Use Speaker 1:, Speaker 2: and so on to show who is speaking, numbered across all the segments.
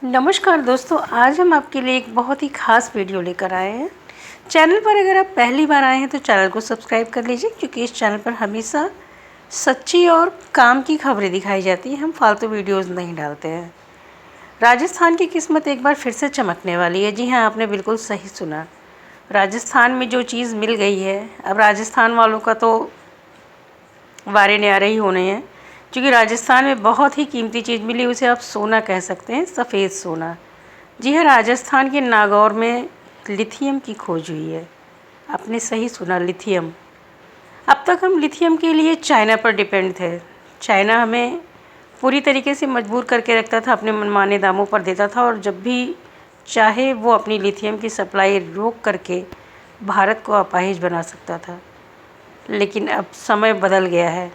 Speaker 1: नमस्कार दोस्तों, आज हम आपके लिए एक बहुत ही ख़ास वीडियो लेकर आए हैं। चैनल पर अगर आप पहली बार आए हैं तो चैनल को सब्सक्राइब कर लीजिए, क्योंकि इस चैनल पर हमेशा सच्ची और काम की खबरें दिखाई जाती हैं। हम फालतू वीडियोज़ नहीं डालते हैं। राजस्थान की किस्मत एक बार फिर से चमकने वाली है। जी हाँ, आपने बिल्कुल सही सुना। राजस्थान में जो चीज़ मिल गई है, अब राजस्थान वालों का तो वारे न्यारे ही होने हैं, क्योंकि राजस्थान में बहुत ही कीमती चीज़ मिली। उसे आप सोना कह सकते हैं, सफ़ेद सोना। जी हाँ, राजस्थान के नागौर में लिथियम की खोज हुई है। आपने सही सुना, लिथियम। अब तक हम लिथियम के लिए चाइना पर डिपेंड थे। चाइना हमें पूरी तरीके से मजबूर करके रखता था, अपने मनमाने दामों पर देता था, और जब भी चाहे वो अपनी लिथियम की सप्लाई रोक करके भारत को अपाहिज बना सकता था। लेकिन अब समय बदल गया है।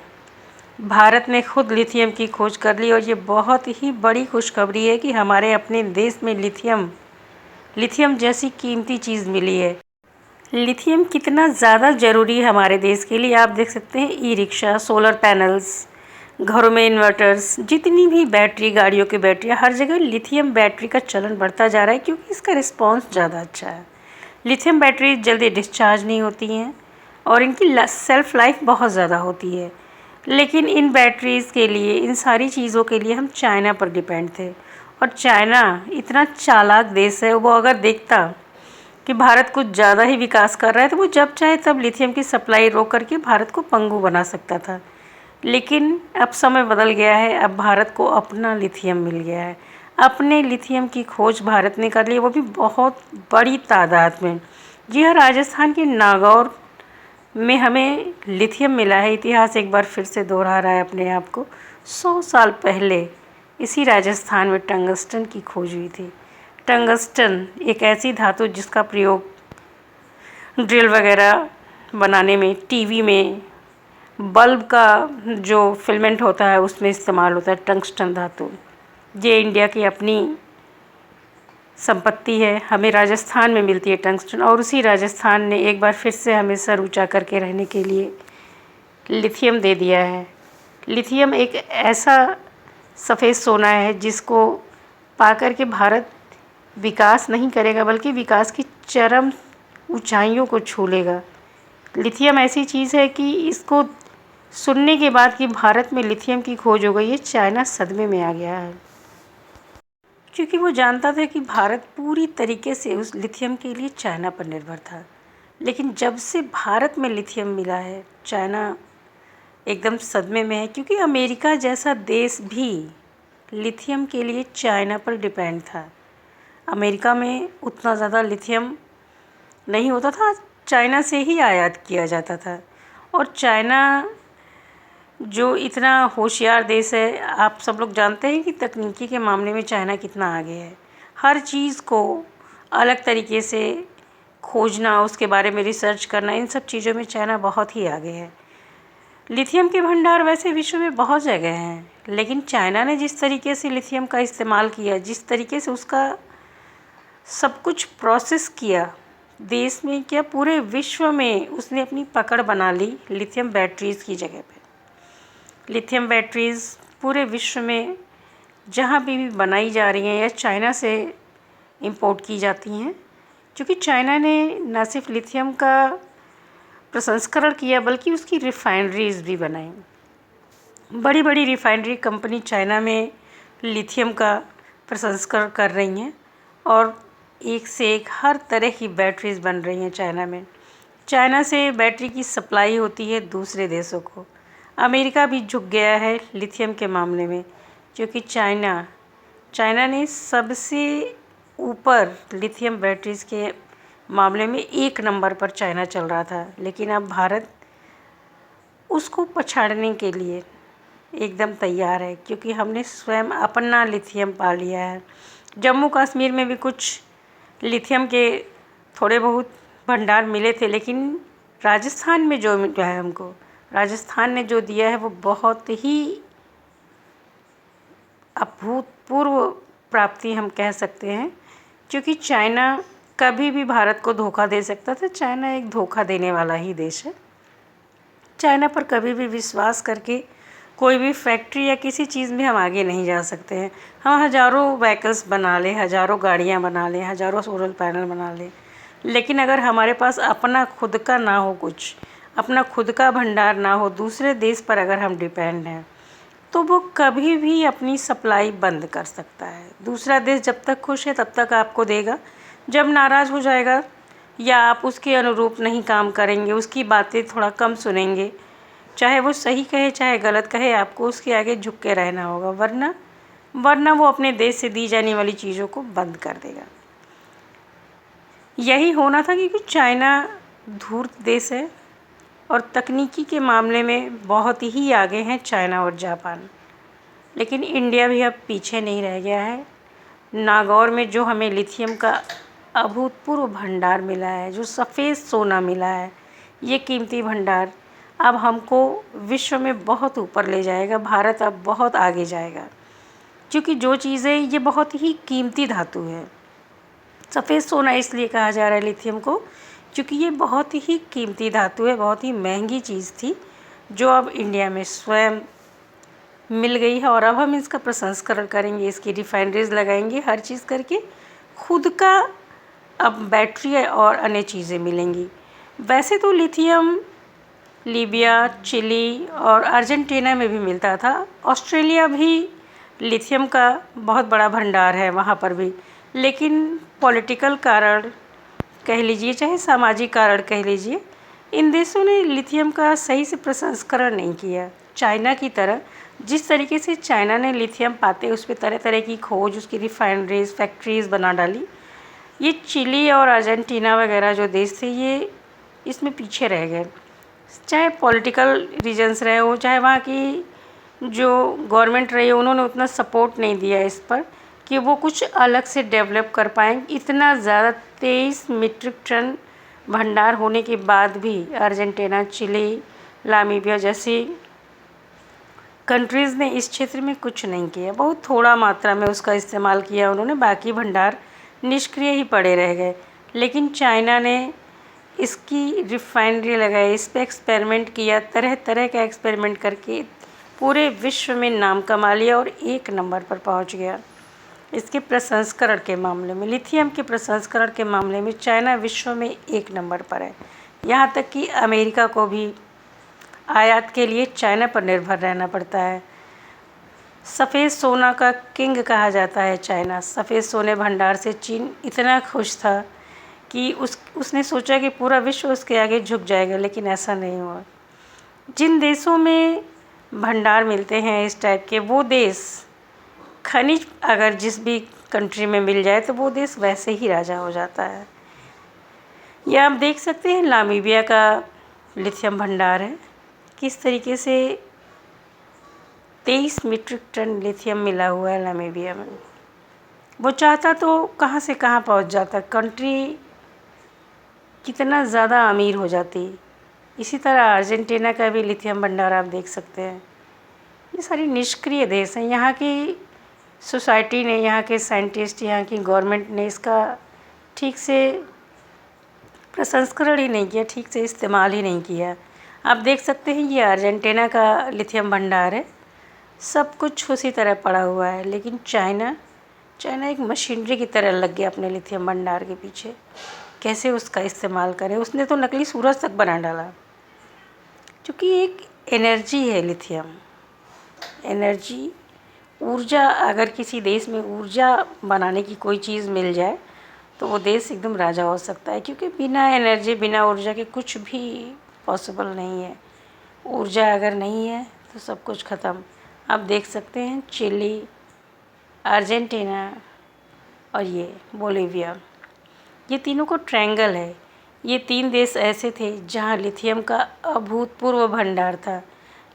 Speaker 1: भारत ने खुद लिथियम की खोज कर ली, और ये बहुत ही बड़ी खुशखबरी है कि हमारे अपने देश में लिथियम जैसी कीमती चीज़ मिली है। लिथियम कितना ज़्यादा ज़रूरी है हमारे देश के लिए, आप देख सकते हैं। ई रिक्शा, सोलर पैनल्स, घरों में इन्वर्टर्स, जितनी भी बैटरी, गाड़ियों की बैटरियाँ, हर जगह लिथियम बैटरी का चलन बढ़ता जा रहा है, क्योंकि इसका रिस्पॉन्स ज़्यादा अच्छा है। लिथियम बैटरी जल्दी डिस्चार्ज नहीं होती हैं, और इनकी सेल्फ़ लाइफ बहुत ज़्यादा होती है। लेकिन इन बैटरीज़ के लिए, इन सारी चीज़ों के लिए हम चाइना पर डिपेंड थे। और चाइना इतना चालाक देश है, वो अगर देखता कि भारत कुछ ज़्यादा ही विकास कर रहा है, तो वो जब चाहे तब लिथियम की सप्लाई रोक करके भारत को पंगु बना सकता था। लेकिन अब समय बदल गया है। अब भारत को अपना लिथियम मिल गया है। अपने लिथियम की खोज भारत ने कर ली, वो भी बहुत बड़ी तादाद में। जी हाँ, राजस्थान के नागौर में हमें लिथियम मिला है। इतिहास एक बार फिर से दोहरा रहा है अपने आप को। 100 साल पहले इसी राजस्थान में टंगस्टन की खोज हुई थी। टंगस्टन एक ऐसी धातु जिसका प्रयोग ड्रिल वगैरह बनाने में, टीवी में, बल्ब का जो फिलामेंट होता है उसमें इस्तेमाल होता है। टंगस्टन धातु ये इंडिया की अपनी संपत्ति है। हमें राजस्थान में मिलती है टंगस्टन, और उसी राजस्थान ने एक बार फिर से हमें सर ऊँचा करके रहने के लिए लिथियम दे दिया है। लिथियम एक ऐसा सफ़ेद सोना है जिसको पाकर के भारत विकास नहीं करेगा, बल्कि विकास की चरम ऊंचाइयों को छू लेगा। लिथियम ऐसी चीज़ है कि इसको सुनने के बाद कि भारत में लिथियम की खोज हो गई है, चाइना सदमे में आ गया है, क्योंकि वो जानता था कि भारत पूरी तरीके से उस लिथियम के लिए चाइना पर निर्भर था। लेकिन जब से भारत में लिथियम मिला है, चाइना एकदम सदमे में है, क्योंकि अमेरिका जैसा देश भी लिथियम के लिए चाइना पर डिपेंड था। अमेरिका में उतना ज़्यादा लिथियम नहीं होता था, चाइना से ही आयात किया जाता था। और चाइना जो इतना होशियार देश है, आप सब लोग जानते हैं कि तकनीकी के मामले में चाइना कितना आगे है। हर चीज़ को अलग तरीके से खोजना, उसके बारे में रिसर्च करना, इन सब चीज़ों में चाइना बहुत ही आगे है। लिथियम के भंडार वैसे विश्व में बहुत जगह हैं, लेकिन चाइना ने जिस तरीके से लिथियम का इस्तेमाल किया, जिस तरीके से उसका सब कुछ प्रोसेस किया, देश में क्या पूरे विश्व में उसने अपनी पकड़ बना ली लिथियम बैटरीज़ की जगह पे। लिथियम बैटरीज़ पूरे विश्व में जहाँ भी बनाई जा रही हैं या चाइना से इंपोर्ट की जाती हैं, क्योंकि चाइना ने न सिर्फ लिथियम का प्रसंस्करण किया, बल्कि उसकी रिफाइनरीज़ भी बनाई। बड़ी बड़ी रिफाइनरी कंपनी चाइना में लिथियम का प्रसंस्करण कर रही हैं, और एक से एक हर तरह की बैटरीज़ बन रही हैं चाइना में। चाइना से बैटरी की सप्लाई होती है दूसरे देशों को। अमेरिका भी झुक गया है लिथियम के मामले में, क्योंकि चाइना ने सबसे ऊपर लिथियम बैटरीज़ के मामले में 1 नंबर पर चाइना चल रहा था। लेकिन अब भारत उसको पछाड़ने के लिए एकदम तैयार है, क्योंकि हमने स्वयं अपना लिथियम पा लिया है। जम्मू कश्मीर में भी कुछ लिथियम के थोड़े बहुत भंडार मिले थे, लेकिन राजस्थान में जो मिला है हमको, राजस्थान ने जो दिया है वो बहुत ही अभूतपूर्व प्राप्ति हम कह सकते हैं। क्योंकि चाइना कभी भी भारत को धोखा दे सकता था। चाइना एक धोखा देने वाला ही देश है। चाइना पर कभी भी विश्वास करके कोई भी फैक्ट्री या किसी चीज़ में हम आगे नहीं जा सकते हैं। हम हज़ारों व्हीकल्स बना लें, हज़ारों गाड़ियाँ बना लें, हज़ारों सोलर पैनल बना लें, लेकिन अगर हमारे पास अपना खुद का ना हो, कुछ अपना खुद का भंडार ना हो, दूसरे देश पर अगर हम डिपेंड हैं, तो वो कभी भी अपनी सप्लाई बंद कर सकता है। दूसरा देश जब तक खुश है तब तक आपको देगा, जब नाराज़ हो जाएगा या आप उसके अनुरूप नहीं काम करेंगे, उसकी बातें थोड़ा कम सुनेंगे, चाहे वो सही कहे चाहे गलत कहे, आपको उसके आगे झुक के रहना होगा, वरना वो अपने देश से दी जाने वाली चीज़ों को बंद कर देगा। यही होना था, क्योंकि चाइना धूर्त देश है और तकनीकी के मामले में बहुत ही आगे हैं चाइना और जापान। लेकिन इंडिया भी अब पीछे नहीं रह गया है। नागौर में जो हमें लिथियम का अभूतपूर्व भंडार मिला है, जो सफ़ेद सोना मिला है, ये कीमती भंडार अब हमको विश्व में बहुत ऊपर ले जाएगा। भारत अब बहुत आगे जाएगा, क्योंकि जो चीज़ें, ये बहुत ही कीमती धातु है। सफ़ेद सोना इसलिए कहा जा रहा है लिथियम को, क्योंकि ये बहुत ही कीमती धातु है, बहुत ही महंगी चीज़ थी, जो अब इंडिया में स्वयं मिल गई है। और अब हम इसका प्रसंस्करण करेंगे, इसकी रिफाइनरीज लगाएंगे, हर चीज़ करके खुद का अब बैटरी और अन्य चीज़ें मिलेंगी। वैसे तो लिथियम लीबिया, चिली और अर्जेंटीना में भी मिलता था। ऑस्ट्रेलिया भी लिथियम का बहुत बड़ा भंडार है, वहाँ पर भी, लेकिन पॉलिटिकल कारण कह लीजिए चाहे सामाजिक कारण कह लीजिए, इन देशों ने लिथियम का सही से प्रसंस्करण नहीं किया। चाइना की तरह, जिस तरीके से चाइना ने लिथियम पाते उस पर तरह तरह की खोज, उसकी रिफाइनरीज, फैक्ट्रीज़ बना डाली, ये चिली और अर्जेंटीना वगैरह जो देश थे, ये इसमें पीछे रह गए। चाहे पॉलिटिकल रीजंस रहे हो, चाहे वहाँ की जो गवर्नमेंट रही, उन्होंने उतना सपोर्ट नहीं दिया इस पर कि वो कुछ अलग से डेवलप कर पाएँ। इतना ज़्यादा 23 मीट्रिक टन भंडार होने के बाद भी अर्जेंटीना, चिली, नामीबिया जैसी कंट्रीज़ ने इस क्षेत्र में कुछ नहीं किया। बहुत थोड़ा मात्रा में उसका इस्तेमाल किया उन्होंने, बाकी भंडार निष्क्रिय ही पड़े रह गए। लेकिन चाइना ने इसकी रिफाइनरी लगाई, इस पर एक्सपेरिमेंट किया, तरह तरह का एक्सपेरिमेंट करके पूरे विश्व में नाम कमा लिया और 1 नंबर पर पहुंच गया। इसके प्रसंस्करण के मामले में, लिथियम के प्रसंस्करण के मामले में चाइना विश्व में 1 नंबर पर है। यहाँ तक कि अमेरिका को भी आयात के लिए चाइना पर निर्भर रहना पड़ता है। सफ़ेद सोना का किंग कहा जाता है चाइना। सफ़ेद सोने भंडार से चीन इतना खुश था कि उसने सोचा कि पूरा विश्व उसके आगे झुक जाएगा, लेकिन ऐसा नहीं हुआ। जिन देशों में भंडार मिलते हैं इस टाइप के, वो देश खनिज अगर जिस भी कंट्री में मिल जाए तो वो देश वैसे ही राजा हो जाता है। ये आप देख सकते हैं नामीबिया का लिथियम भंडार है, किस तरीके से 23 मीट्रिक टन लिथियम मिला हुआ है नामीबिया में। वो चाहता तो कहाँ से कहाँ पहुँच जाता, कंट्री कितना ज़्यादा अमीर हो जाती। इसी तरह अर्जेंटीना का भी लिथियम भंडार आप देख सकते हैं। ये सारी निष्क्रिय देश हैं। यहाँ की सोसाइटी ने, यहाँ के साइंटिस्ट, यहाँ की गवर्नमेंट ने इसका ठीक से प्रसंस्करण ही नहीं किया, ठीक से इस्तेमाल ही नहीं किया। आप देख सकते हैं ये अर्जेंटीना का लिथियम भंडार है, सब कुछ उसी तरह पड़ा हुआ है। लेकिन चाइना एक मशीनरी की तरह लग गया अपने लिथियम भंडार के पीछे, कैसे उसका इस्तेमाल करें। उसने तो नकली सूरज तक बना डाला, क्योंकि एक एनर्जी है लिथियम, एनर्जी, ऊर्जा। अगर किसी देश में ऊर्जा बनाने की कोई चीज़ मिल जाए तो वो देश एकदम राजा हो सकता है, क्योंकि बिना एनर्जी, बिना ऊर्जा के कुछ भी पॉसिबल नहीं है। ऊर्जा अगर नहीं है तो सब कुछ ख़त्म। आप देख सकते हैं चिली, अर्जेंटीना और ये बोलीविया, ये तीनों को ट्रायंगल है। ये 3 देश ऐसे थे जहाँ लिथियम का अभूतपूर्व भंडार था,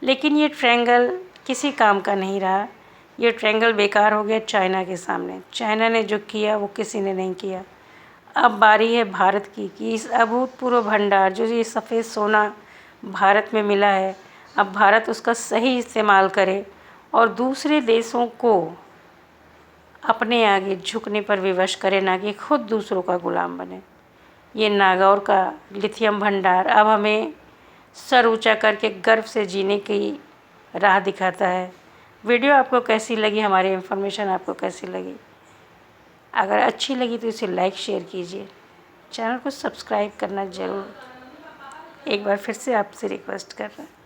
Speaker 1: लेकिन ये ट्रायंगल किसी काम का नहीं रहा। ये ट्रायंगल बेकार हो गया चाइना के सामने। चाइना ने जो किया वो किसी ने नहीं किया। अब बारी है भारत की कि इस अभूतपूर्व भंडार, जो ये सफ़ेद सोना भारत में मिला है, अब भारत उसका सही इस्तेमाल करे और दूसरे देशों को अपने आगे झुकने पर विवश करे, ना कि खुद दूसरों का गुलाम बने। ये नागौर का लिथियम भंडार अब हमें सर ऊंचा करके गर्व से जीने की राह दिखाता है। वीडियो आपको कैसी लगी, हमारी इन्फॉर्मेशन आपको कैसी लगी? अगर अच्छी लगी तो इसे लाइक शेयर कीजिए, चैनल को सब्सक्राइब करना ज़रूर एक बार फिर से आपसे रिक्वेस्ट कर रहे हैं।